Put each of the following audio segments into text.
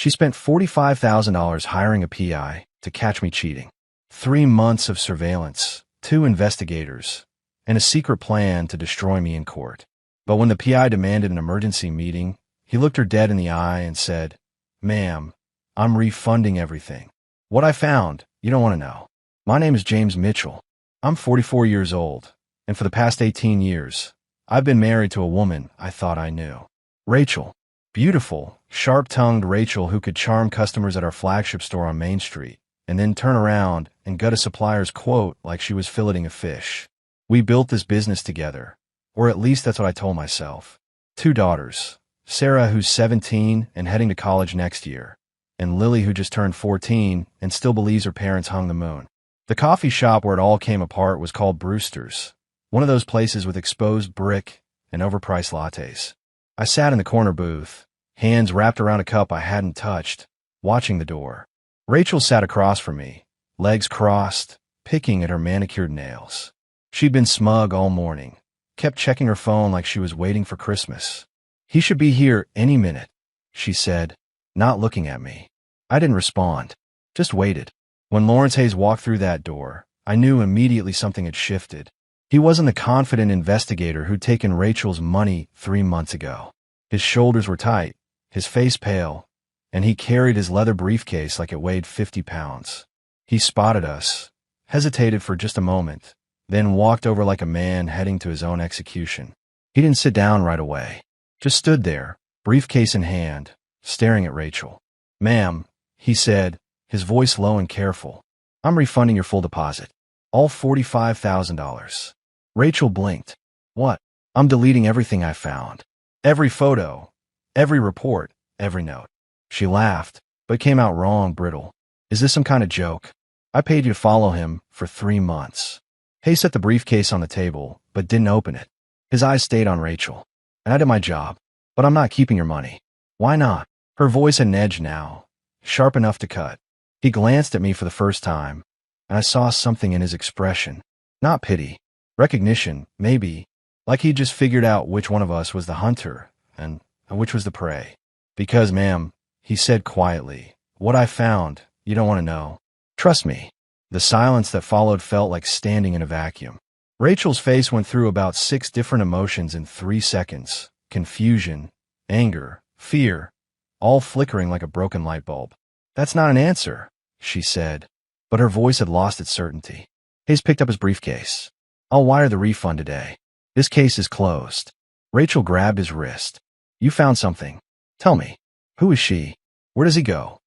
She spent $45,000 hiring a PI to catch me cheating. 3 months of surveillance, 2 investigators, and a secret plan to destroy me in court. But when the PI demanded an emergency meeting, he looked her dead in the eye and said, "Ma'am, I'm refunding everything. What I found, you don't want to know. My name is James Mitchell. I'm 44 years old, and for the past 18 years, I've been married to a woman I thought I knew. Rachel. Beautiful, sharp-tongued Rachel who could charm customers at our flagship store on Main Street, and then turn around and gut a supplier's quote like she was filleting a fish. We built this business together, or at least that's what I told myself. 2 daughters, Sarah, who's 17 and heading to college next year, and Lily, who just turned 14 and still believes her parents hung the moon. The coffee shop where it all came apart was called Brewster's, one of those places with exposed brick and overpriced lattes. I sat in the corner booth, hands wrapped around a cup I hadn't touched, watching the door. Rachel sat across from me, legs crossed, picking at her manicured nails. She'd been smug all morning, kept checking her phone like she was waiting for Christmas. "He should be here any minute," she said, not looking at me. I didn't respond, just waited. When Lawrence Hayes walked through that door, I knew immediately something had shifted. He wasn't the confident investigator who'd taken Rachel's money 3 months ago. His shoulders were tight, his face pale, and he carried his leather briefcase like it weighed 50 pounds. He spotted us, hesitated for just a moment, then walked over like a man heading to his own execution. He didn't sit down right away, just stood there, briefcase in hand, staring at Rachel. "Ma'am," he said, his voice low and careful, "I'm refunding your full deposit. All $45,000. Rachel blinked. "What?" "I'm deleting everything I found. Every photo, every report, every note." She laughed, but came out wrong, brittle. "Is this some kind of joke? I paid you to follow him for 3 months. Hayes set the briefcase on the table, but didn't open it. His eyes stayed on Rachel. "And I did my job, but I'm not keeping your money." "Why not?" Her voice had an edge now, sharp enough to cut. He glanced at me for the first time, and I saw something in his expression. Not pity. Recognition, maybe, like he'd just figured out which one of us was the hunter and which was the prey. "Because, ma'am," he said quietly, "what I found, you don't want to know. Trust me." The silence that followed felt like standing in a vacuum. Rachel's face went through about 6 different emotions in 3 seconds. Confusion, anger, fear, all flickering like a broken light bulb. "That's not an answer," she said, but her voice had lost its certainty. Hayes picked up his briefcase. "I'll wire the refund today. This case is closed." Rachel grabbed his wrist. "You found something. Tell me. Who is she? Where does he go?"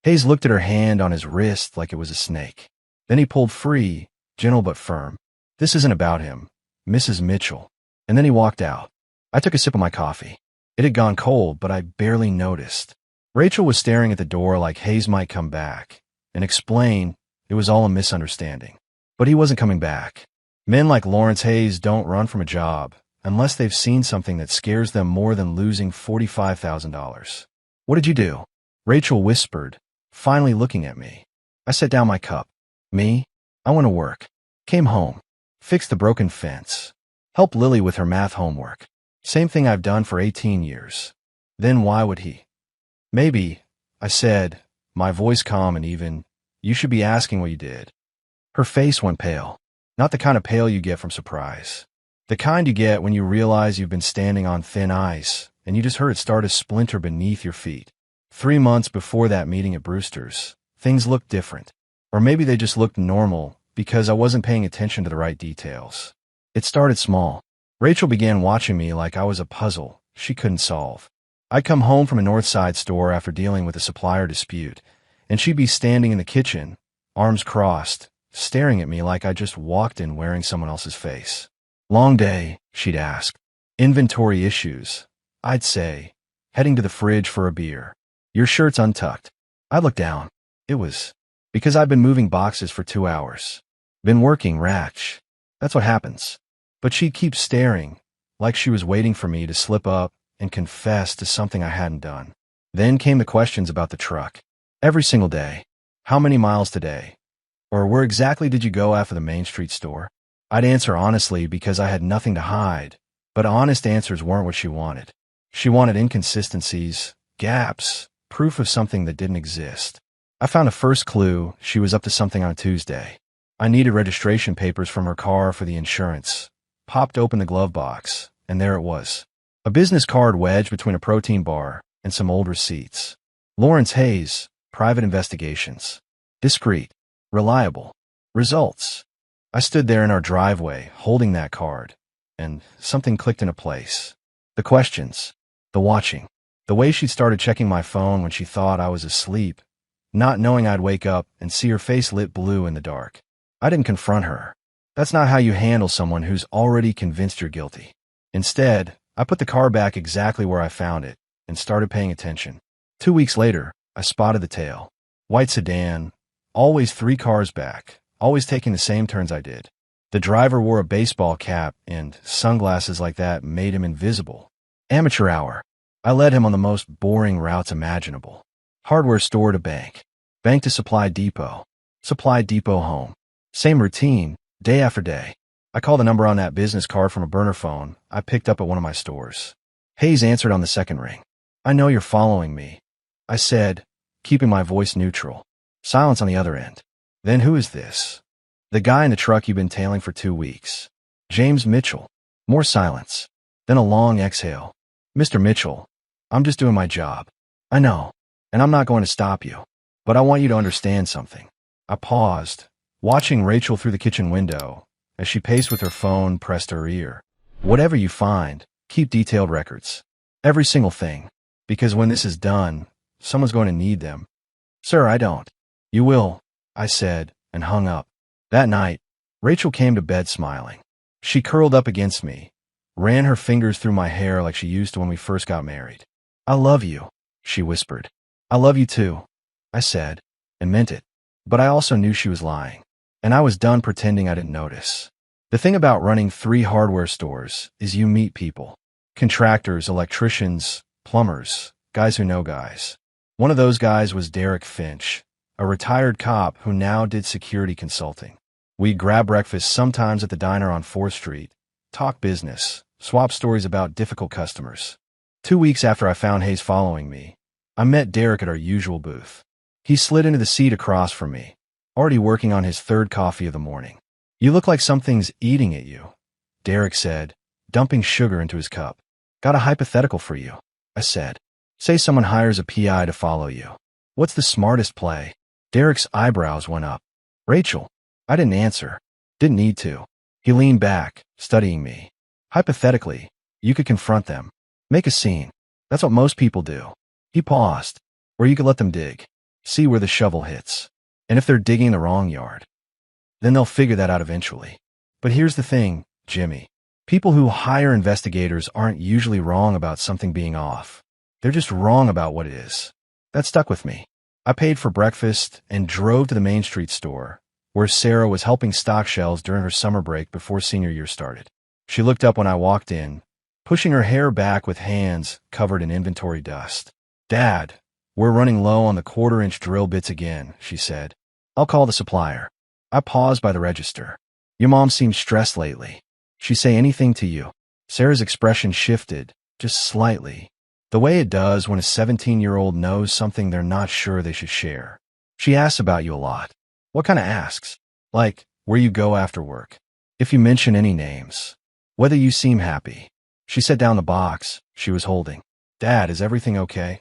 Hayes looked at her hand on his wrist like it was a snake. Then he pulled free, gentle but firm. "This isn't about him, Mrs. Mitchell." And then he walked out. I took a sip of my coffee. It had gone cold, but I barely noticed. Rachel was staring at the door like Hayes might come back and explain it was all a misunderstanding. But he wasn't coming back. Men like Lawrence Hayes don't run from a job unless they've seen something that scares them more than losing $45,000. "What did you do?" Rachel whispered, finally looking at me. I set down my cup. "Me? I went to work. Came home. Fixed the broken fence. Helped Lily with her math homework. Same thing I've done for 18 years. Then why would he?" "Maybe," I said, my voice calm and even, "you should be asking what you did." Her face went pale. Not the kind of pale you get from surprise. The kind you get when you realize you've been standing on thin ice and you just heard it start to splinter beneath your feet. 3 months before that meeting at Brewster's, things looked different. Or maybe they just looked normal because I wasn't paying attention to the right details. It started small. Rachel began watching me like I was a puzzle she couldn't solve. I'd come home from a North Side store after dealing with a supplier dispute, and she'd be standing in the kitchen, arms crossed, staring at me like I just walked in wearing someone else's face. "Long day," she'd ask. "Inventory issues," I'd say, heading to the fridge for a beer. "Your shirt's untucked." I'd look down. It was because I'd been moving boxes for 2 hours. Been working, ratch. That's what happens. But she'd keep staring, like she was waiting for me to slip up and confess to something I hadn't done. Then came the questions about the truck. Every single day. How many miles today? Or where exactly did you go after the Main Street store? I'd answer honestly because I had nothing to hide, but honest answers weren't what she wanted. She wanted inconsistencies, gaps, proof of something that didn't exist. I found a first clue she was up to something on Tuesday. I needed registration papers from her car for the insurance. Popped open the glove box, and there it was. A business card wedged between a protein bar and some old receipts. Lawrence Hayes, Private Investigations. Discreet. Reliable. Results. I stood there in our driveway, holding that card, and something clicked into place. The questions. The watching. The way she'd started checking my phone when she thought I was asleep, not knowing I'd wake up and see her face lit blue in the dark. I didn't confront her. That's not how you handle someone who's already convinced you're guilty. Instead, I put the car back exactly where I found it and started paying attention. 2 weeks later, I spotted the tail. White sedan, always 3 cars back, always taking the same turns I did. The driver wore a baseball cap, and sunglasses like that made him invisible. Amateur hour. I led him on the most boring routes imaginable. Hardware store to bank. Bank to supply depot. Supply depot home. Same routine, day after day. I called the number on that business card from a burner phone I picked up at one of my stores. Hayes answered on the second ring. "I know you're following me," I said, keeping my voice neutral. Silence on the other end. "Then who is this?" "The guy in the truck you've been tailing for 2 weeks. James Mitchell." More silence. Then a long exhale. "Mr. Mitchell, I'm just doing my job." "I know, and I'm not going to stop you. But I want you to understand something." I paused, watching Rachel through the kitchen window as she paced with her phone pressed to her ear. "Whatever you find, keep detailed records. Every single thing. Because when this is done, someone's going to need them." "Sir, I don't." "You will," I said, and hung up. That night, Rachel came to bed smiling. She curled up against me, ran her fingers through my hair like she used to when we first got married. "I love you," she whispered. "I love you too," I said, and meant it. But I also knew she was lying, and I was done pretending I didn't notice. The thing about running 3 hardware stores is you meet people. Contractors, electricians, plumbers, guys who know guys. One of those guys was Derek Finch, a retired cop who now did security consulting. We'd grab breakfast sometimes at the diner on 4th Street, talk business, swap stories about difficult customers. 2 weeks after I found Hayes following me, I met Derek at our usual booth. He slid into the seat across from me, already working on his 3rd coffee of the morning. "You look like something's eating at you," Derek said, dumping sugar into his cup. "Got a hypothetical for you," I said. "Say someone hires a PI to follow you. What's the smartest play?" Derek's eyebrows went up. "Rachel." I didn't answer. Didn't need to. He leaned back, studying me. "Hypothetically, you could confront them. Make a scene. That's what most people do." He paused. "Or you could let them dig. See where the shovel hits. And if they're digging the wrong yard, then they'll figure that out eventually. But here's the thing, Jimmy. People who hire investigators aren't usually wrong about something being off. They're just wrong about what it is." That stuck with me. I paid for breakfast and drove to the Main Street store, where Sarah was helping stock shelves during her summer break before senior year started. She looked up when I walked in, pushing her hair back with hands covered in inventory dust. "Dad, we're running low on the 1/4-inch drill bits again," she said. "I'll call the supplier." I paused by the register. "Your mom seems stressed lately. She say anything to you?" Sarah's expression shifted, just slightly, the way it does when a 17-year-old knows something they're not sure they should share. "She asks about you a lot." "What kind of asks?" "Like, where you go after work. If you mention any names. Whether you seem happy." She set down the box she was holding. "Dad, is everything okay?"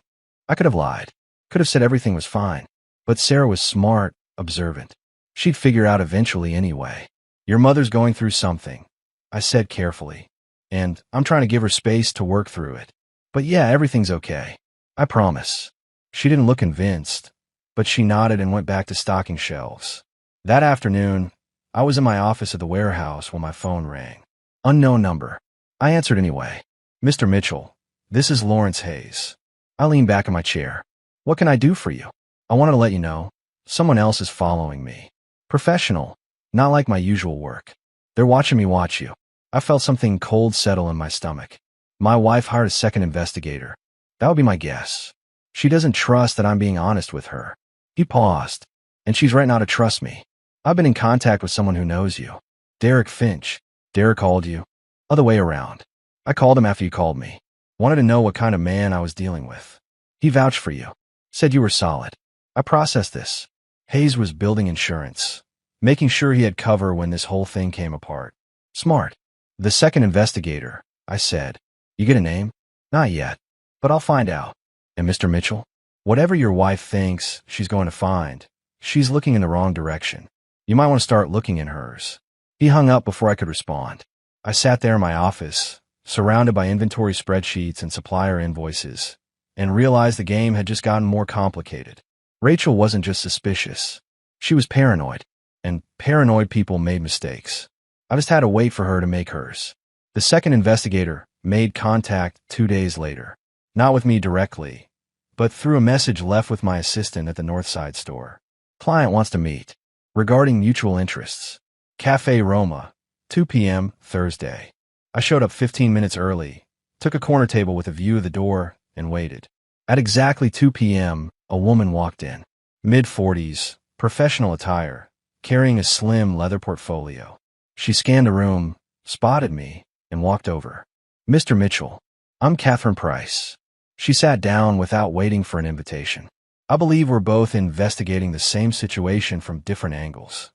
I could have lied. Could have said everything was fine. But Sarah was smart, observant. She'd figure out eventually anyway. "Your mother's going through something," I said carefully. "And I'm trying to give her space to work through it. But yeah, everything's okay. I promise." She didn't look convinced, but she nodded and went back to stocking shelves. That afternoon, I was in my office at the warehouse when my phone rang. Unknown number. I answered anyway. "Mr. Mitchell, this is Lawrence Hayes." I leaned back in my chair. "What can I do for you?" "I wanted to let you know, someone else is following me. Professional, not like my usual work. They're watching me watch you." I felt something cold settle in my stomach. My wife hired a second investigator. That would be my guess. She doesn't trust that I'm being honest with her. He paused. "And she's right now to trust me. I've been in contact with someone who knows you." "Derek Finch." "Derek called you?" "Other way around. I called him after you called me. Wanted to know what kind of man I was dealing with." "He vouched for you." Said you were solid. I processed this. Hayes was building insurance, making sure he had cover when this whole thing came apart. Smart. The second investigator, I said. You get a name? Not yet, but I'll find out. And Mr. Mitchell? Whatever your wife thinks she's going to find, she's looking in the wrong direction. You might want to start looking in hers. He hung up before I could respond. I sat there in my office, surrounded by inventory spreadsheets and supplier invoices, and realized the game had just gotten more complicated. Rachel wasn't just suspicious. She was paranoid, and paranoid people made mistakes. I just had to wait for her to make hers. The second investigator made contact 2 days later, not with me directly, but through a message left with my assistant at the Northside store. Client wants to meet. Regarding mutual interests. Cafe Roma, 2 p.m. Thursday. I showed up 15 minutes early, took a corner table with a view of the door, and waited. At exactly 2 p.m., a woman walked in. Mid-40s, professional attire, carrying a slim leather portfolio. She scanned the room, spotted me, and walked over. Mr. Mitchell, I'm Catherine Price. She sat down without waiting for an invitation. I believe we're both investigating the same situation from different angles.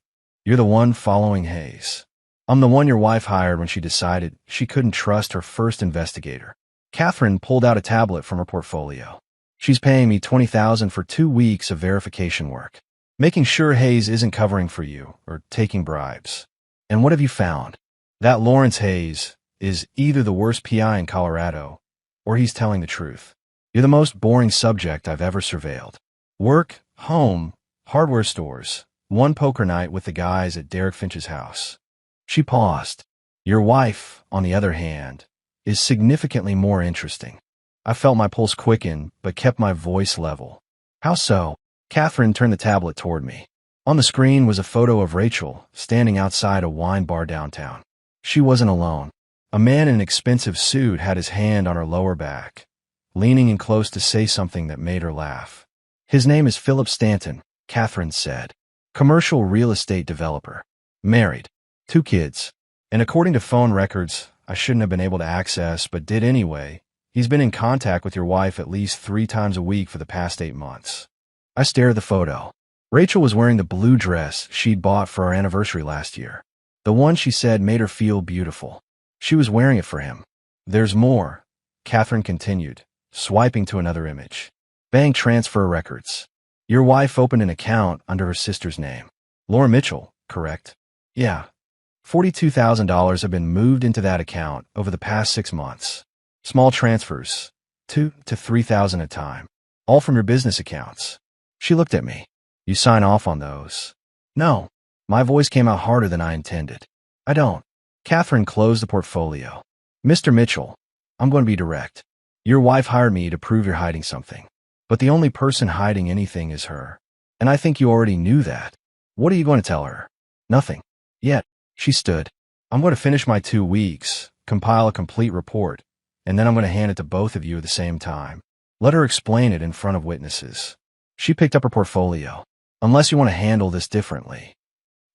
You're the one following Hayes. I'm the one your wife hired when she decided she couldn't trust her first investigator. Catherine pulled out a tablet from her portfolio. She's paying me $20,000 for 2 weeks of verification work, making sure Hayes isn't covering for you or taking bribes. And what have you found? That Lawrence Hayes is either the worst PI in Colorado or he's telling the truth. You're the most boring subject I've ever surveilled. Work, home, hardware stores, one poker night with the guys at Derek Finch's house. She paused. Your wife, on the other hand, is significantly more interesting. I felt my pulse quicken, but kept my voice level. How so? Catherine turned the tablet toward me. On the screen was a photo of Rachel standing outside a wine bar downtown. She wasn't alone. A man in an expensive suit had his hand on her lower back, leaning in close to say something that made her laugh. His name is Philip Stanton, Catherine said. Commercial real estate developer. Married. 2 kids. And according to phone records I shouldn't have been able to access but did anyway, he's been in contact with your wife at least 3 times a week for the past 8 months. I stared at the photo. Rachel was wearing the blue dress she'd bought for our anniversary last year. The one she said made her feel beautiful. She was wearing it for him. There's more, Catherine continued, swiping to another image. Bank transfer records. Your wife opened an account under her sister's name. Laura Mitchell, correct? Yeah. $42,000 have been moved into that account over the past 6 months. Small transfers, $2,000 to $3,000 at a time, all from your business accounts. She looked at me. You sign off on those? No. My voice came out harder than I intended. I don't. Catherine closed the portfolio. Mr. Mitchell, I'm going to be direct. Your wife hired me to prove you're hiding something. But the only person hiding anything is her. And I think you already knew that. What are you going to tell her? Nothing. Yet. She stood. I'm going to finish my 2 weeks, compile a complete report, and then I'm going to hand it to both of you at the same time. Let her explain it in front of witnesses. She picked up her portfolio. Unless you want to handle this differently.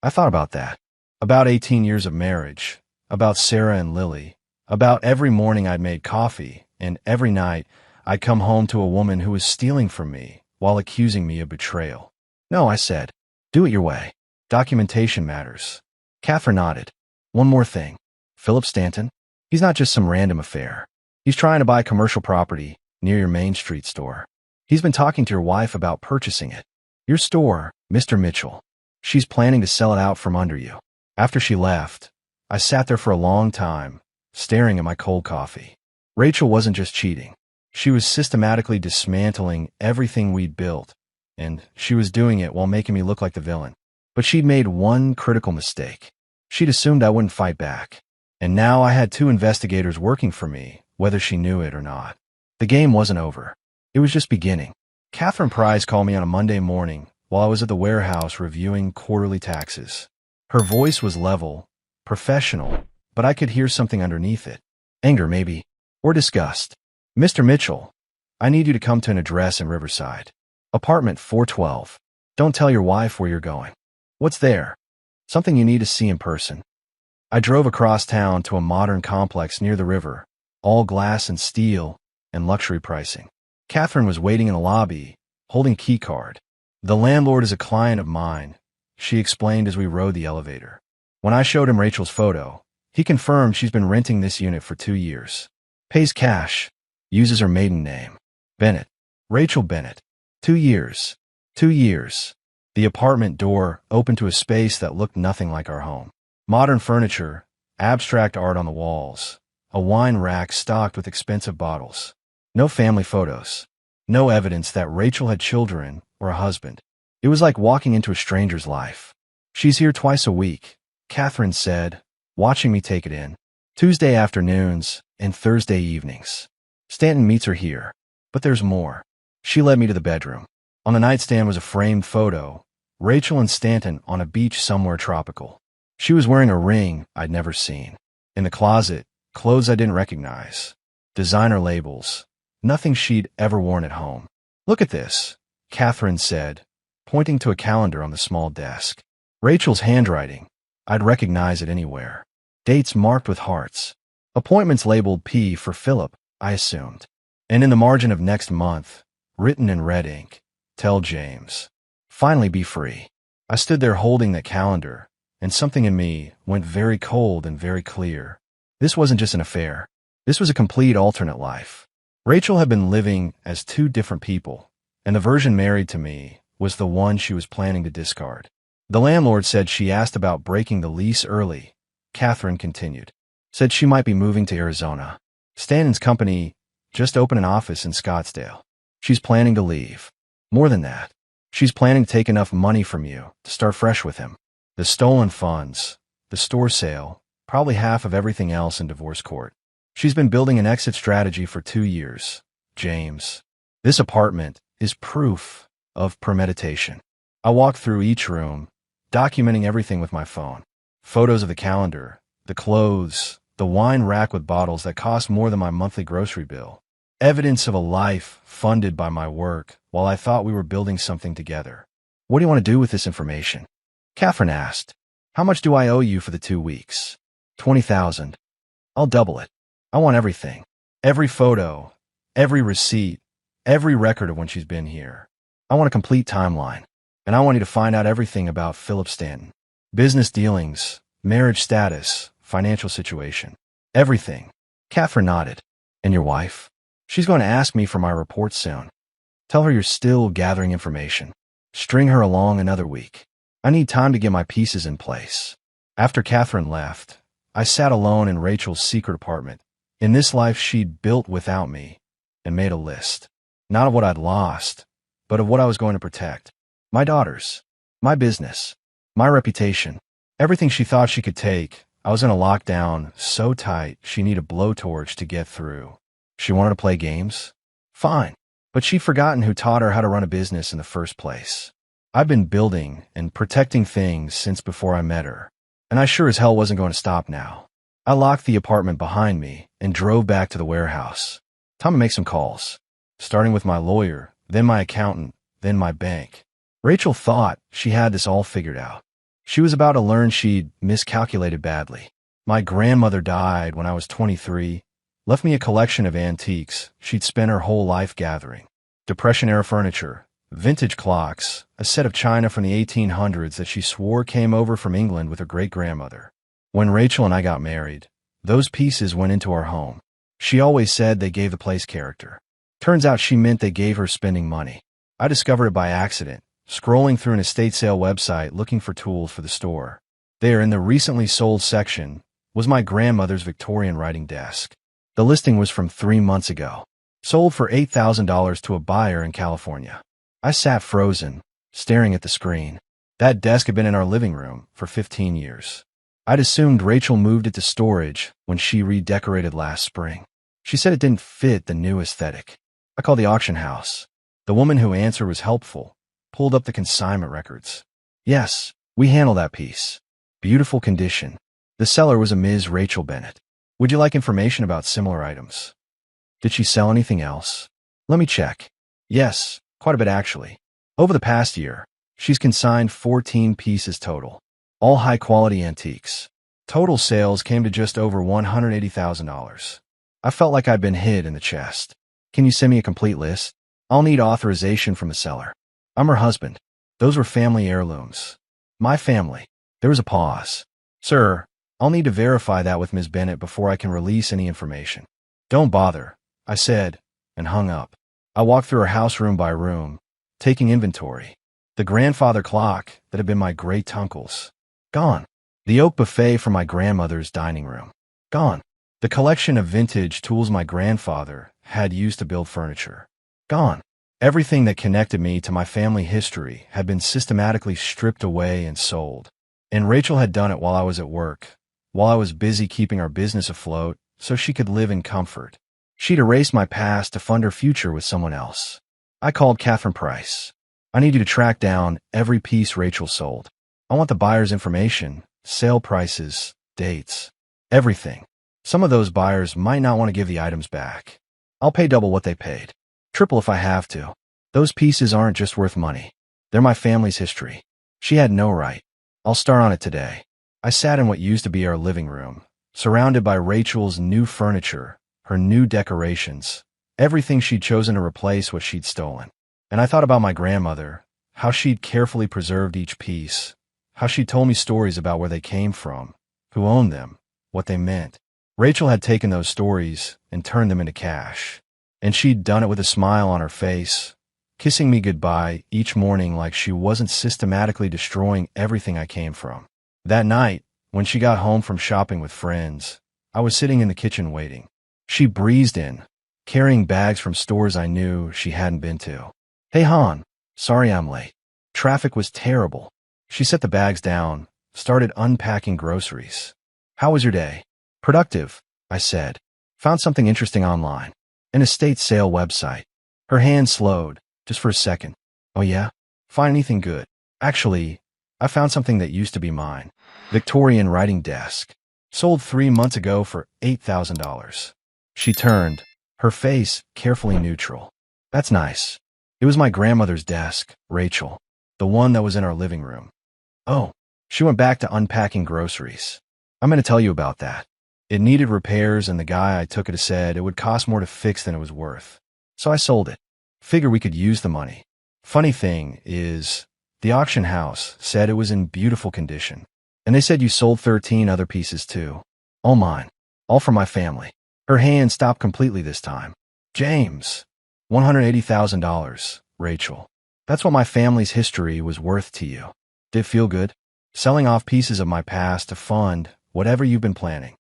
I thought about that. About 18 years of marriage. About Sarah and Lily. About every morning I'd made coffee, and every night I'd come home to a woman who was stealing from me while accusing me of betrayal. No, I said. Do it your way. Documentation matters. Catherine nodded. One more thing. Philip Stanton? He's not just some random affair. He's trying to buy commercial property near your Main Street store. He's been talking to your wife about purchasing it. Your store, Mr. Mitchell. She's planning to sell it out from under you. After she left, I sat there for a long time, staring at my cold coffee. Rachel wasn't just cheating. She was systematically dismantling everything we'd built, and she was doing it while making me look like the villain. But she'd made one critical mistake. She'd assumed I wouldn't fight back. And now I had 2 investigators working for me, whether she knew it or not. The game wasn't over. It was just beginning. Catherine Price called me on a Monday morning while I was at the warehouse reviewing quarterly taxes. Her voice was level, professional, but I could hear something underneath it. Anger, maybe. Or disgust. Mr. Mitchell, I need you to come to an address in Riverside. Apartment 412. Don't tell your wife where you're going. What's there? Something you need to see in person. I drove across town to a modern complex near the river, all glass and steel, and luxury pricing. Catherine was waiting in the lobby, holding a key card. "The landlord is a client of mine," she explained as we rode the elevator. When I showed him Rachel's photo, he confirmed she's been renting this unit for 2 years. Pays cash. Uses her maiden name. Bennett. Rachel Bennett. 2 years. 2 years. The apartment door opened to a space that looked nothing like our home. Modern furniture, abstract art on the walls, a wine rack stocked with expensive bottles. No family photos. No evidence that Rachel had children or a husband. It was like walking into a stranger's life. "She's here twice a week," Catherine said, watching me take it in. "Tuesday afternoons and Thursday evenings. Stanton meets her here. But there's more." She led me to the bedroom. On the nightstand was a framed photo, Rachel and Stanton on a beach somewhere tropical. She was wearing a ring I'd never seen. In the closet, clothes I didn't recognize. Designer labels. Nothing she'd ever worn at home. "Look at this," Catherine said, pointing to a calendar on the small desk. Rachel's handwriting. I'd recognize it anywhere. Dates marked with hearts. Appointments labeled P for Philip, I assumed. And in the margin of next month, written in red ink, "Tell James. Finally be free." I stood there holding that calendar, and something in me went very cold and very clear. This wasn't just an affair. This was a complete alternate life. Rachel had been living as two different people, and the version married to me was the one she was planning to discard. "The landlord said she asked about breaking the lease early," Catherine continued. "Said she might be moving to Arizona. Stanton's company just opened an office in Scottsdale. She's planning to leave. More than that, she's planning to take enough money from you to start fresh with him. The stolen funds, the store sale, probably half of everything else in divorce court. She's been building an exit strategy for 2 years. James. This apartment is proof of premeditation." I walked through each room, documenting everything with my phone. Photos of the calendar, the clothes, the wine rack with bottles that cost more than my monthly grocery bill. Evidence of a life funded by my work while I thought we were building something together. "What do you want to do with this information?" Catherine asked. "How much do I owe you for the 2 weeks?" 20,000. "I'll double it. I want everything. Every photo, every receipt, every record of when she's been here. I want a complete timeline. And I want you to find out everything about Philip Stanton. Business dealings, marriage status, financial situation. Everything." Catherine nodded. "And your wife? She's going to ask me for my report soon. Tell her you're still gathering information. String her along another week. I need time to get my pieces in place." After Catherine left, I sat alone in Rachel's secret apartment, in this life she'd built without me, and made a list. Not of what I'd lost, but of what I was going to protect. My daughters, my business, my reputation, everything she thought she could take. I was in a lockdown so tight she needed a blowtorch to get through. She wanted to play games? Fine. But she'd forgotten who taught her how to run a business in the first place. I've been building and protecting things since before I met her, and I sure as hell wasn't going to stop now. I locked the apartment behind me and drove back to the warehouse. Time to make some calls, starting with my lawyer, then my accountant, then my bank. Rachel thought she had this all figured out. She was about to learn she'd miscalculated badly. My grandmother died when I was 23, left me a collection of antiques she'd spent her whole life gathering. Depression-era furniture, vintage clocks, a set of china from the 1800s that she swore came over from England with her great-grandmother. When Rachel and I got married, those pieces went into our home. She always said they gave the place character. Turns out she meant they gave her spending money. I discovered it by accident, scrolling through an estate sale website looking for tools for the store. There, in the recently sold section, was my grandmother's Victorian writing desk. The listing was from 3 months ago. Sold for $8,000 to a buyer in California. I sat frozen, staring at the screen. That desk had been in our living room for 15 years. I'd assumed Rachel moved it to storage when she redecorated last spring. She said it didn't fit the new aesthetic. I called the auction house. The woman who answered was helpful. Pulled up the consignment records. "Yes, we handle that piece. Beautiful condition. The seller was a Ms. Rachel Bennett. Would you like information about similar items?" "Did she sell anything else?" "Let me check." "Yes, quite a bit actually. Over the past year, she's consigned 14 pieces total. All high-quality antiques. Total sales came to just over $180,000. I felt like I'd been hit in the chest. Can you send me a complete list?" I'll need authorization from the seller. I'm her husband. Those were family heirlooms. My family. There was a pause. Sir, I'll need to verify that with Ms. Bennett before I can release any information. Don't bother, I said, and hung up. I walked through her house room by room, taking inventory. The grandfather clock that had been my great-uncle's. Gone. The oak buffet from my grandmother's dining room. Gone. The collection of vintage tools my grandfather had used to build furniture. Gone. Everything that connected me to my family history had been systematically stripped away and sold. And Rachel had done it while I was at work, while I was busy keeping our business afloat so she could live in comfort. She'd erased my past to fund her future with someone else. I called Catherine Price. I need you to track down every piece Rachel sold. I want the buyer's information, sale prices, dates, everything. Some of those buyers might not want to give the items back. I'll pay double what they paid. Triple if I have to. Those pieces aren't just worth money. They're my family's history. She had no right. I'll start on it today. I sat in what used to be our living room, surrounded by Rachel's new furniture, her new decorations, everything she'd chosen to replace what she'd stolen. And I thought about my grandmother, how she'd carefully preserved each piece, how she'd told me stories about where they came from, who owned them, what they meant. Rachel had taken those stories and turned them into cash. And she'd done it with a smile on her face, kissing me goodbye each morning like she wasn't systematically destroying everything I came from. That night, when she got home from shopping with friends, I was sitting in the kitchen waiting. She breezed in, carrying bags from stores I knew she hadn't been to. Hey, hon, sorry I'm late. Traffic was terrible. She set the bags down, started unpacking groceries. How was your day? Productive, I said. Found something interesting online. An estate sale website. Her hand slowed, just for a second. Oh yeah? Find anything good? Actually, I found something that used to be mine. Victorian writing desk. Sold 3 months ago for $8,000. She turned, her face carefully neutral. That's nice. It was my grandmother's desk, Rachel. The one that was in our living room. Oh, she went back to unpacking groceries. I'm going to tell you about that. It needed repairs and the guy I took it to said it would cost more to fix than it was worth. So I sold it. Figure we could use the money. Funny thing is, the auction house said it was in beautiful condition. And they said you sold 13 other pieces too. All mine. All from my family. Her hand stopped completely this time. James. $180,000, Rachel. That's what my family's history was worth to you. Did it feel good? Selling off pieces of my past to fund whatever you've been planning.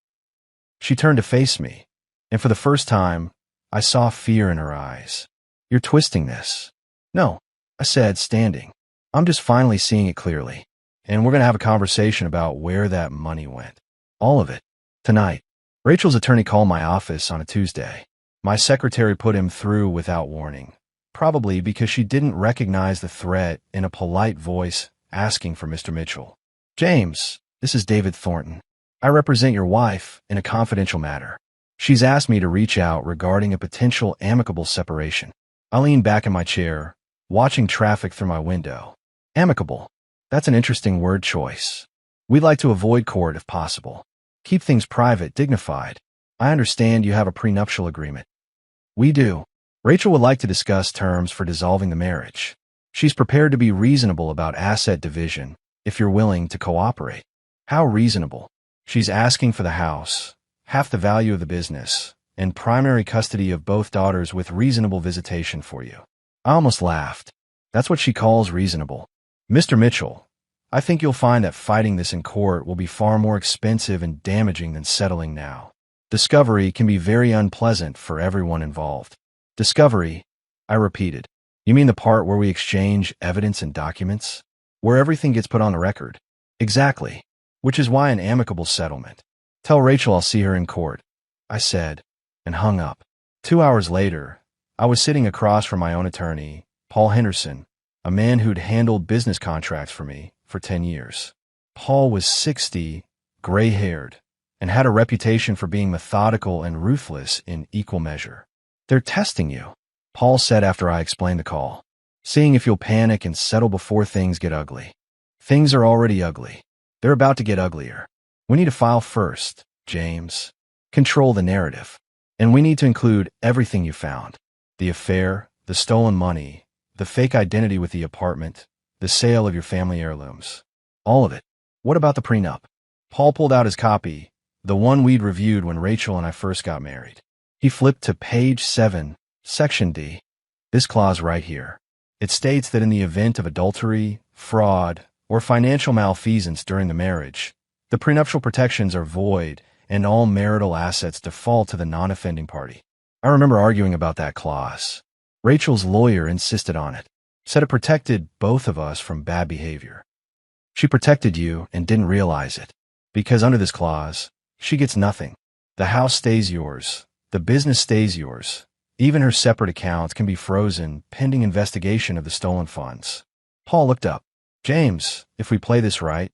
She turned to face me, and for the first time, I saw fear in her eyes. You're twisting this. No, I said, standing. I'm just finally seeing it clearly. And we're going to have a conversation about where that money went. All of it. Tonight. Rachel's attorney called my office on a Tuesday. My secretary put him through without warning, probably because she didn't recognize the threat in a polite voice asking for Mr. Mitchell. James, this is David Thornton. I represent your wife in a confidential matter. She's asked me to reach out regarding a potential amicable separation. I leaned back in my chair, watching traffic through my window. Amicable. That's an interesting word choice. We'd like to avoid court if possible. Keep things private, dignified. I understand you have a prenuptial agreement. We do. Rachel would like to discuss terms for dissolving the marriage. She's prepared to be reasonable about asset division if you're willing to cooperate. How reasonable? She's asking for the house, half the value of the business, and primary custody of both daughters with reasonable visitation for you. I almost laughed. That's what she calls reasonable. Mr. Mitchell, I think you'll find that fighting this in court will be far more expensive and damaging than settling now. Discovery can be very unpleasant for everyone involved. Discovery, I repeated. You mean the part where we exchange evidence and documents? Where everything gets put on the record? Exactly. Which is why an amicable settlement. Tell Rachel I'll see her in court, I said, and hung up. 2 hours later, I was sitting across from my own attorney, Paul Henderson, a man who'd handled business contracts for me for 10 years. Paul was 60, gray-haired, and had a reputation for being methodical and ruthless in equal measure. They're testing you, Paul said after I explained the call, seeing if you'll panic and settle before things get ugly. Things are already ugly. They're about to get uglier. We need to file first, James. Control the narrative. And we need to include everything you found. The affair, the stolen money, the fake identity with the apartment, the sale of your family heirlooms. All of it. What about the prenup? Paul pulled out his copy, the one we'd reviewed when Rachel and I first got married. He flipped to page 7, section D. This clause right here. It states that in the event of adultery, fraud, or financial malfeasance during the marriage, the prenuptial protections are void and all marital assets default to the non-offending party. I remember arguing about that clause. Rachel's lawyer insisted on it, said it protected both of us from bad behavior. She protected you and didn't realize it, because under this clause, she gets nothing. The house stays yours. The business stays yours. Even her separate accounts can be frozen pending investigation of the stolen funds. Paul looked up. James, if we play this right,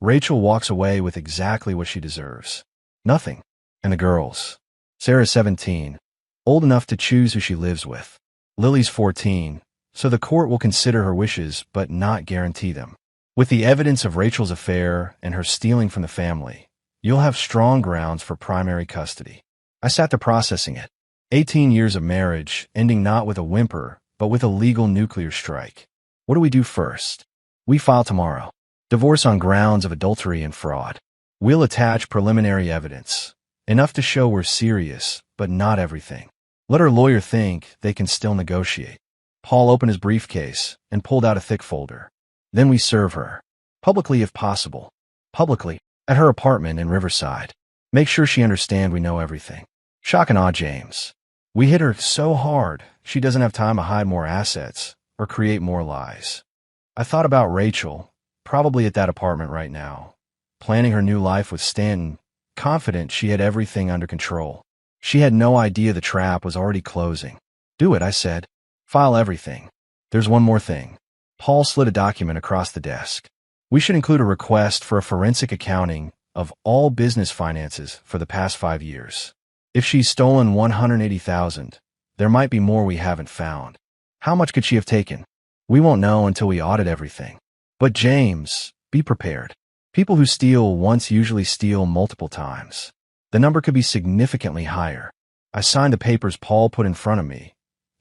Rachel walks away with exactly what she deserves. Nothing. And the girls. Sarah's 17, old enough to choose who she lives with. Lily's 14, so the court will consider her wishes but not guarantee them. With the evidence of Rachel's affair and her stealing from the family, you'll have strong grounds for primary custody. I sat there processing it. 18 years of marriage, ending not with a whimper, but with a legal nuclear strike. What do we do first? We file tomorrow. Divorce on grounds of adultery and fraud. We'll attach preliminary evidence. Enough to show we're serious, but not everything. Let her lawyer think they can still negotiate. Paul opened his briefcase and pulled out a thick folder. Then we serve her. Publicly if possible. Publicly. At her apartment in Riverside. Make sure she understands we know everything. Shock and awe, James. We hit her so hard, she doesn't have time to hide more assets or create more lies. I thought about Rachel, probably at that apartment right now, planning her new life with Stanton, confident she had everything under control. She had no idea the trap was already closing. Do it, I said. File everything. There's one more thing. Paul slid a document across the desk. We should include a request for a forensic accounting of all business finances for the past 5 years. If she's stolen $180,000, there might be more we haven't found. How much could she have taken? We won't know until we audit everything. But James, be prepared. People who steal once usually steal multiple times. The number could be significantly higher. I signed the papers Paul put in front of me,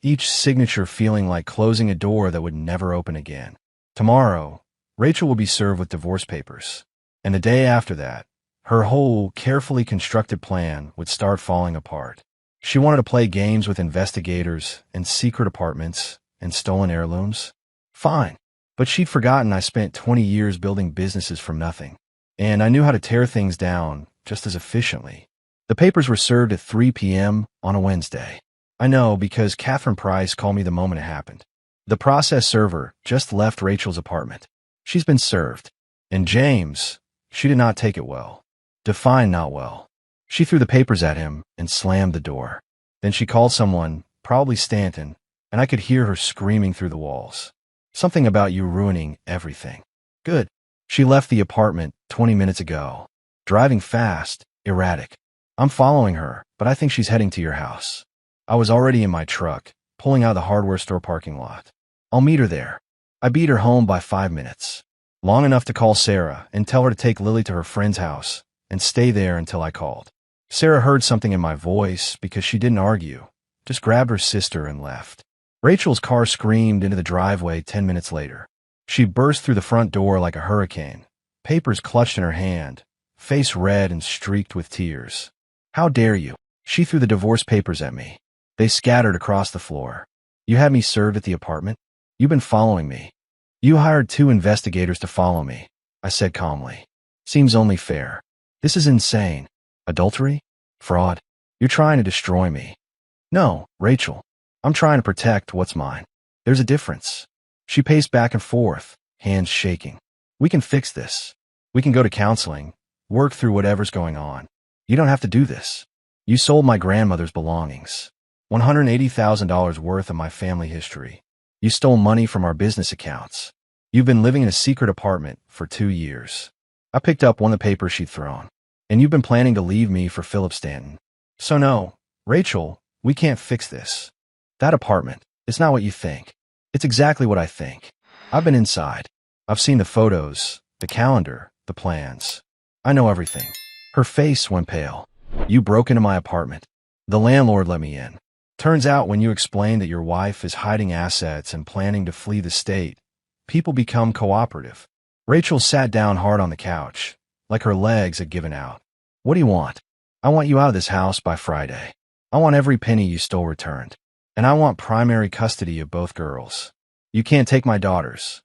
each signature feeling like closing a door that would never open again. Tomorrow, Rachel will be served with divorce papers. And the day after that, her whole carefully constructed plan would start falling apart. She wanted to play games with investigators and secret apartments and stolen heirlooms. Fine. But she'd forgotten I spent 20 years building businesses from nothing. And I knew how to tear things down just as efficiently. The papers were served at 3 p.m. on a Wednesday. I know because Catherine Price called me the moment it happened. The process server just left Rachel's apartment. She's been served. And James, she did not take it well. Define not well. She threw the papers at him and slammed the door. Then she called someone, probably Stanton, and I could hear her screaming through the walls. Something about you ruining everything. Good. She left the apartment 20 minutes ago. Driving fast, erratic. I'm following her, but I think she's heading to your house. I was already in my truck, pulling out of the hardware store parking lot. I'll meet her there. I beat her home by 5 minutes. Long enough to call Sarah and tell her to take Lily to her friend's house and stay there until I called. Sarah heard something in my voice because she didn't argue, just grabbed her sister and left. Rachel's car screamed into the driveway 10 minutes later. She burst through the front door like a hurricane, papers clutched in her hand, face red and streaked with tears. How dare you? She threw the divorce papers at me. They scattered across the floor. You had me served at the apartment? You've been following me. You hired 2 investigators to follow me, I said calmly. Seems only fair. This is insane. Adultery? Fraud? You're trying to destroy me. No, Rachel. I'm trying to protect what's mine. There's a difference. She paced back and forth, hands shaking. We can fix this. We can go to counseling, work through whatever's going on. You don't have to do this. You sold my grandmother's belongings. $180,000 worth of my family history. You stole money from our business accounts. You've been living in a secret apartment for 2 years. I picked up one of the papers she'd thrown. And you've been planning to leave me for Philip Stanton. So no, Rachel, we can't fix this. That apartment, it's not what you think. It's exactly what I think. I've been inside. I've seen the photos, the calendar, the plans. I know everything. Her face went pale. You broke into my apartment. The landlord let me in. Turns out when you explain that your wife is hiding assets and planning to flee the state, people become cooperative. Rachel sat down hard on the couch, like her legs had given out. What do you want? I want you out of this house by Friday. I want every penny you stole returned. And I want primary custody of both girls. You can't take my daughters.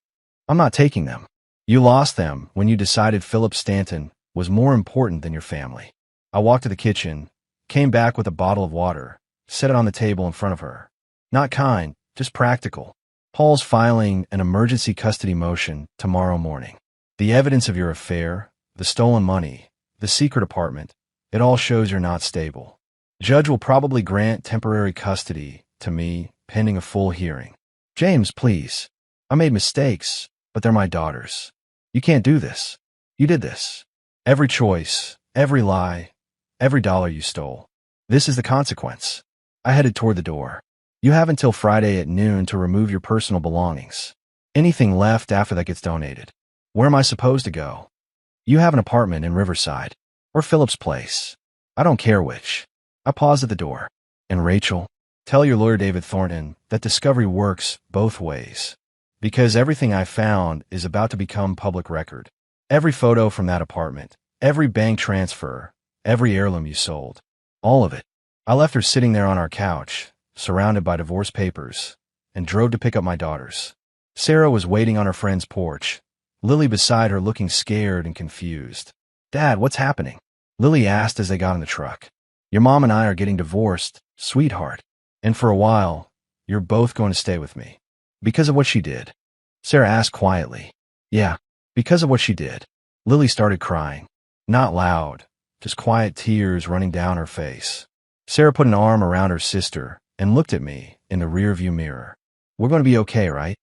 I'm not taking them. You lost them when you decided Philip Stanton was more important than your family. I walked to the kitchen, came back with a bottle of water, set it on the table in front of her. Not kind, just practical. Paul's filing an emergency custody motion tomorrow morning. The evidence of your affair, the stolen money, the secret apartment, it all shows you're not stable. Judge will probably grant temporary custody to me pending a full hearing. James, please. I made mistakes, but they're my daughters. You can't do this. You did this. Every choice, every lie, every dollar you stole. This is the consequence. I headed toward the door. You have until Friday at noon to remove your personal belongings. Anything left after that gets donated. Where am I supposed to go? You have an apartment in Riverside, or Philip's place. I don't care which. I paused at the door. And Rachel, tell your lawyer David Thornton that discovery works both ways. Because everything I found is about to become public record. Every photo from that apartment, every bank transfer, every heirloom you sold. All of it. I left her sitting there on our couch, surrounded by divorce papers, and drove to pick up my daughters. Sarah was waiting on her friend's porch, Lily beside her looking scared and confused. Dad, what's happening? Lily asked as they got in the truck. Your mom and I are getting divorced, sweetheart. And for a while, you're both going to stay with me. Because of what she did. Sarah asked quietly. Yeah, because of what she did. Lily started crying. Not loud, just quiet tears running down her face. Sarah put an arm around her sister and looked at me in the rearview mirror. We're going to be okay, right?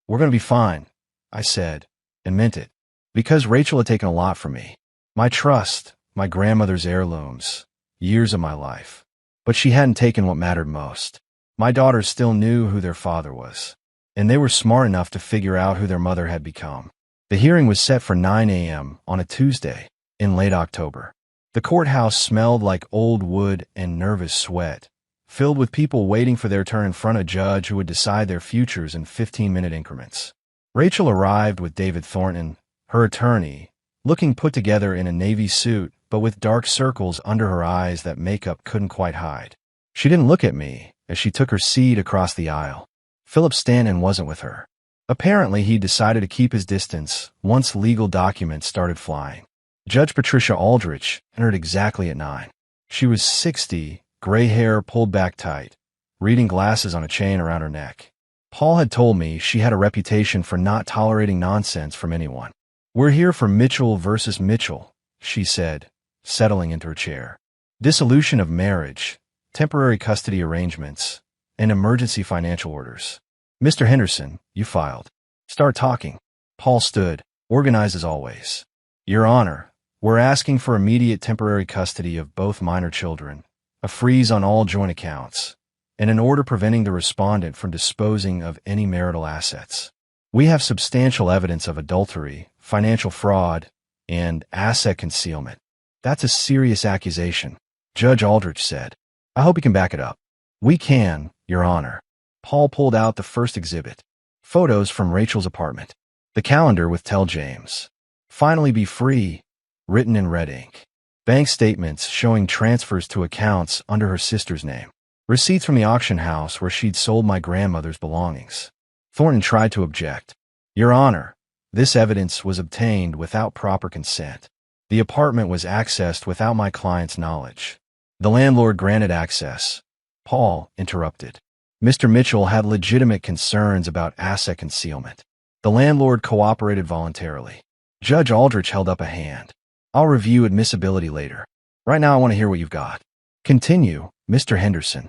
We're going to be fine, I said, and meant it. Because Rachel had taken a lot from me. My trust, my grandmother's heirlooms, years of my life. But she hadn't taken what mattered most. My daughters still knew who their father was. And they were smart enough to figure out who their mother had become. The hearing was set for 9 a.m. on a Tuesday in late October. The courthouse smelled like old wood and nervous sweat, filled with people waiting for their turn in front of a judge who would decide their futures in 15-minute increments. Rachel arrived with David Thornton, her attorney, looking put together in a navy suit, but with dark circles under her eyes that makeup couldn't quite hide. She didn't look at me as she took her seat across the aisle. Philip Stanton wasn't with her. Apparently, he decided to keep his distance once legal documents started flying. Judge Patricia Aldrich entered exactly at 9. She was 60, gray hair pulled back tight, reading glasses on a chain around her neck. Paul had told me she had a reputation for not tolerating nonsense from anyone. We're here for Mitchell versus Mitchell, she said, settling into her chair. Dissolution of marriage, temporary custody arrangements, and emergency financial orders. Mr. Henderson, you filed. Start talking. Paul stood, organized as always. Your Honor, we're asking for immediate temporary custody of both minor children, a freeze on all joint accounts, and an order preventing the respondent from disposing of any marital assets. We have substantial evidence of adultery, financial fraud, and asset concealment. That's a serious accusation, Judge Aldrich said. I hope you can back it up. We can, Your Honor. Paul pulled out the first exhibit. Photos from Rachel's apartment. The calendar with Tell James. Finally be free, written in red ink. Bank statements showing transfers to accounts under her sister's name. Receipts from the auction house where she'd sold my grandmother's belongings. Thornton tried to object. Your Honor, this evidence was obtained without proper consent. The apartment was accessed without my client's knowledge. The landlord granted access. Paul interrupted. Mr. Mitchell had legitimate concerns about asset concealment. The landlord cooperated voluntarily. Judge Aldrich held up a hand. I'll review admissibility later. Right now I want to hear what you've got. Continue, Mr. Henderson.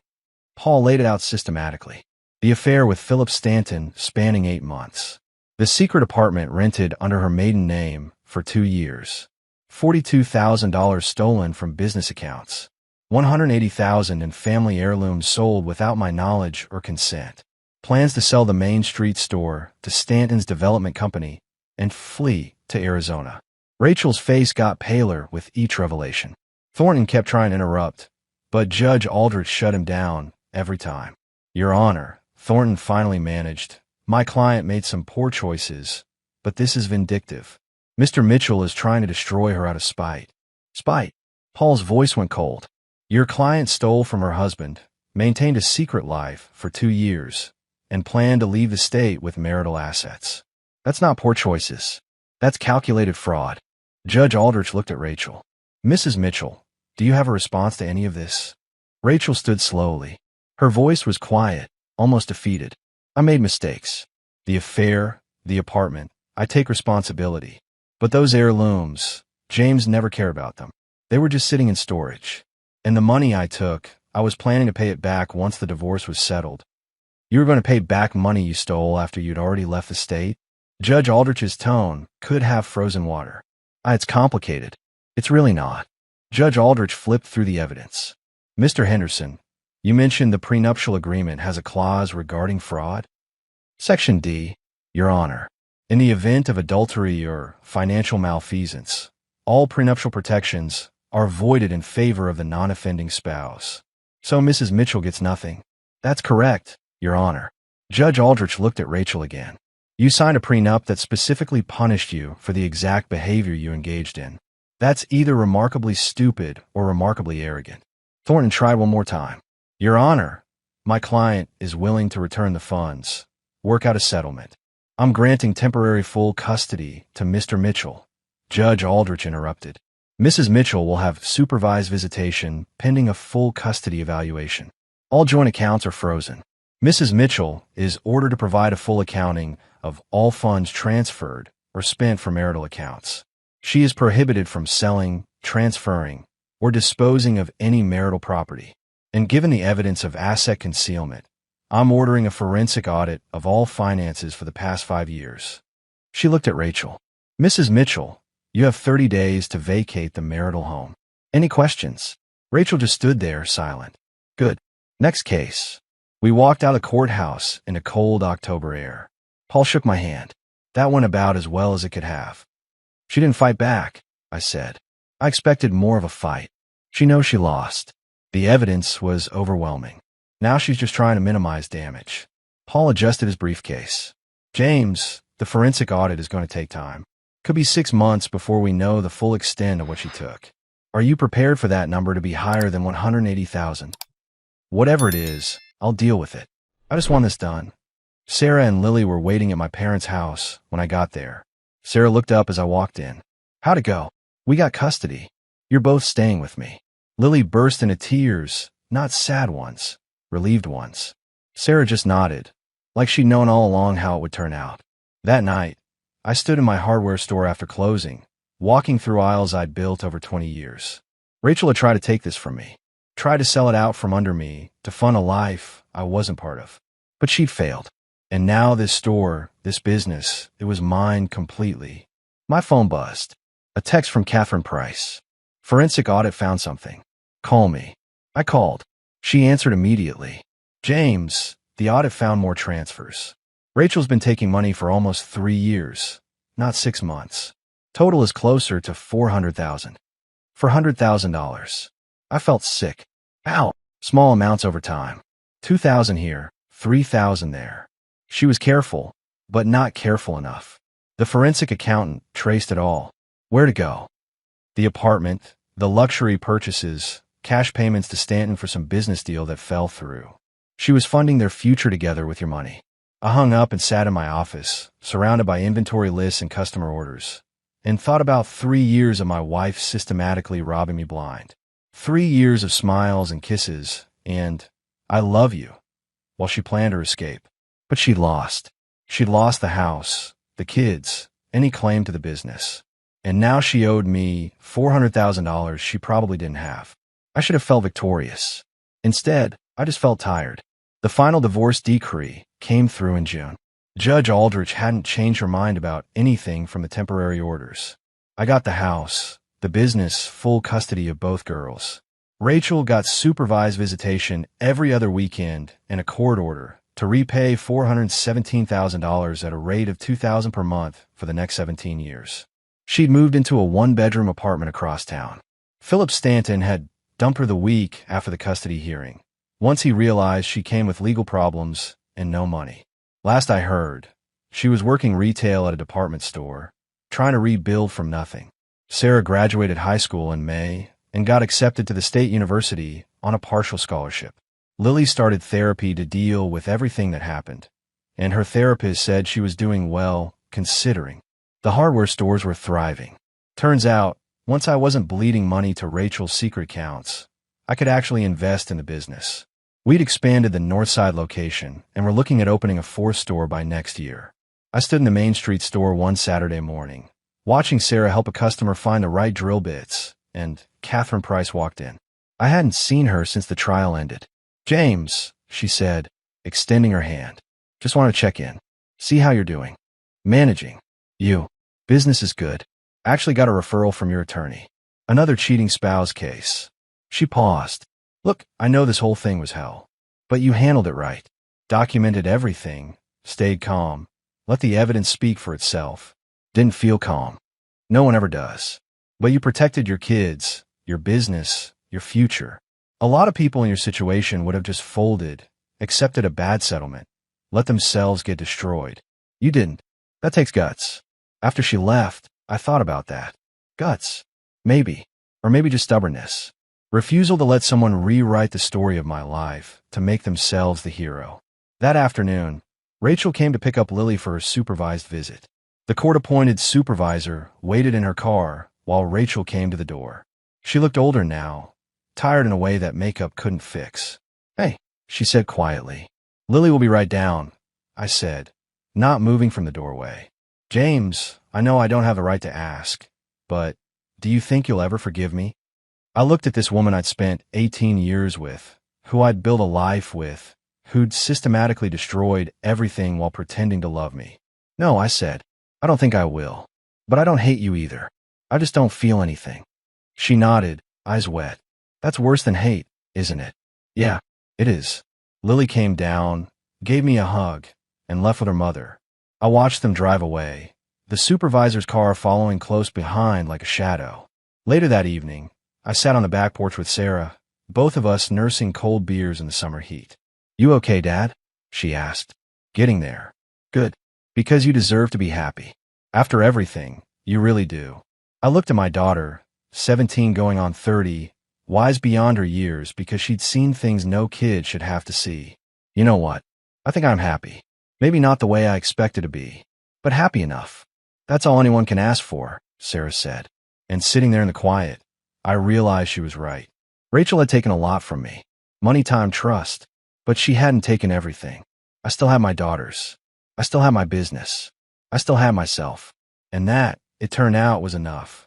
Paul laid it out systematically. The affair with Philip Stanton spanning 8 months. The secret apartment rented under her maiden name for 2 years. $42,000 stolen from business accounts. $180,000 in family heirlooms sold without my knowledge or consent. Plans to sell the Main Street store to Stanton's development company and flee to Arizona. Rachel's face got paler with each revelation. Thornton kept trying to interrupt, but Judge Aldrich shut him down every time. Your Honor, Thornton finally managed. My client made some poor choices, but this is vindictive. Mr. Mitchell is trying to destroy her out of spite. Spite. Paul's voice went cold. Your client stole from her husband, maintained a secret life for 2 years, and planned to leave the state with marital assets. That's not poor choices. That's calculated fraud. Judge Aldrich looked at Rachel. Mrs. Mitchell, do you have a response to any of this? Rachel stood slowly. Her voice was quiet, almost defeated. I made mistakes. The affair, the apartment, I take responsibility. But those heirlooms, James never cared about them. They were just sitting in storage. And the money I took, I was planning to pay it back once the divorce was settled. You were going to pay back money you stole after you'd already left the state? Judge Aldrich's tone could have frozen water. It's complicated. It's really not. Judge Aldrich flipped through the evidence. Mr. Henderson, you mentioned the prenuptial agreement has a clause regarding fraud? Section D, Your Honor. In the event of adultery or financial malfeasance, all prenuptial protections are voided in favor of the non-offending spouse. So Mrs. Mitchell gets nothing. That's correct, Your Honor. Judge Aldrich looked at Rachel again. You signed a prenup that specifically punished you for the exact behavior you engaged in. That's either remarkably stupid or remarkably arrogant. Thornton tried one more time. Your Honor, my client is willing to return the funds, work out a settlement. I'm granting temporary full custody to Mr. Mitchell. Judge Aldrich interrupted. Mrs. Mitchell will have supervised visitation pending a full custody evaluation. All joint accounts are frozen. Mrs. Mitchell is ordered to provide a full accounting of all funds transferred or spent for marital accounts. She is prohibited from selling, transferring, or disposing of any marital property. And given the evidence of asset concealment, I'm ordering a forensic audit of all finances for the past 5 years. She looked at Rachel. Mrs. Mitchell, you have 30 days to vacate the marital home. Any questions? Rachel just stood there, silent. Good. Next case. We walked out of the courthouse in a cold October air. Paul shook my hand. That went about as well as it could have. She didn't fight back, I said. I expected more of a fight. She knows she lost. The evidence was overwhelming. Now she's just trying to minimize damage. Paul adjusted his briefcase. James, the forensic audit is going to take time. Could be 6 months before we know the full extent of what she took. Are you prepared for that number to be higher than 180,000? Whatever it is, I'll deal with it. I just want this done. Sarah and Lily were waiting at my parents' house when I got there. Sarah looked up as I walked in. How'd it go? We got custody. You're both staying with me. Lily burst into tears, not sad ones, relieved ones. Sarah just nodded, like she'd known all along how it would turn out. That night, I stood in my hardware store after closing, walking through aisles I'd built over 20 years. Rachel had tried to take this from me, tried to sell it out from under me to fund a life I wasn't part of. But she'd failed. And now this store, this business, it was mine completely. My phone buzzed. A text from Catherine Price. Forensic audit found something. Call me. I called. She answered immediately. James, the audit found more transfers. Rachel's been taking money for almost 3 years, not 6 months. Total is closer to $400,000. $400,000. I felt sick. Ow! Small amounts over time. 2,000 here, 3,000 there. She was careful, but not careful enough. The forensic accountant traced it all. Where to go? The apartment, the luxury purchases, cash payments to Stanton for some business deal that fell through. She was funding their future together with your money. I hung up and sat in my office, surrounded by inventory lists and customer orders, and thought about 3 years of my wife systematically robbing me blind. 3 years of smiles and kisses, and I love you, while she planned her escape. But she'd lost. She'd lost the house, the kids, any claim to the business. And now she owed me $400,000 she probably didn't have. I should have felt victorious. Instead, I just felt tired. The final divorce decree came through in June. Judge Aldrich hadn't changed her mind about anything from the temporary orders. I got the house, the business, full custody of both girls. Rachel got supervised visitation every other weekend and a court order to repay $417,000 at a rate of $2,000 per month for the next 17 years. She'd moved into a 1-bedroom apartment across town. Philip Stanton had dumped her the week after the custody hearing, Once he realized she came with legal problems and no money. Last I heard, she was working retail at a department store, trying to rebuild from nothing. Sarah graduated high school in May and got accepted to the state university on a partial scholarship. Lily started therapy to deal with everything that happened, and her therapist said she was doing well, considering. The hardware stores were thriving. Turns out, once I wasn't bleeding money to Rachel's secret accounts, I could actually invest in the business. We'd expanded the Northside location and were looking at opening a fourth store by next year. I stood in the Main Street store one Saturday morning, watching Sarah help a customer find the right drill bits, and Catherine Price walked in. I hadn't seen her since the trial ended. "James," she said, extending her hand. "Just want to check in. See how you're doing. Managing. You. Business is good. Actually got a referral from your attorney. Another cheating spouse case." She paused. "Look, I know this whole thing was hell. But you handled it right. Documented everything. Stayed calm. Let the evidence speak for itself. Didn't feel calm. No one ever does. But you protected your kids, your business, your future. A lot of people in your situation would have just folded, accepted a bad settlement, let themselves get destroyed. You didn't. That takes guts." After she left, I thought about that. Guts. Maybe. Or maybe just stubbornness. Refusal to let someone rewrite the story of my life, to make themselves the hero. That afternoon, Rachel came to pick up Lily for her supervised visit. The court-appointed supervisor waited in her car while Rachel came to the door. She looked older now, tired in a way that makeup couldn't fix. "Hey," she said quietly. "Lily will be right down," I said, not moving from the doorway. "James, I know I don't have the right to ask, but do you think you'll ever forgive me?" I looked at this woman I'd spent 18 years with, who I'd built a life with, who'd systematically destroyed everything while pretending to love me. "No," I said. "I don't think I will. But I don't hate you either. I just don't feel anything." She nodded, eyes wet. "That's worse than hate, isn't it?" "Yeah, it is." Lily came down, gave me a hug, and left with her mother. I watched them drive away, the supervisor's car following close behind like a shadow. Later that evening, I sat on the back porch with Sarah, both of us nursing cold beers in the summer heat. "You okay, Dad?" she asked. "Getting there. Good. Because you deserve to be happy. After everything, you really do." I looked at my daughter, 17 going on 30, wise beyond her years because she'd seen things no kid should have to see. "You know what? I think I'm happy. Maybe not the way I expected to be, but happy enough. That's all anyone can ask for," Sarah said. And sitting there in the quiet, I realized she was right. Rachel had taken a lot from me. Money, time, trust. But she hadn't taken everything. I still had my daughters. I still had my business. I still had myself. And that, it turned out, was enough.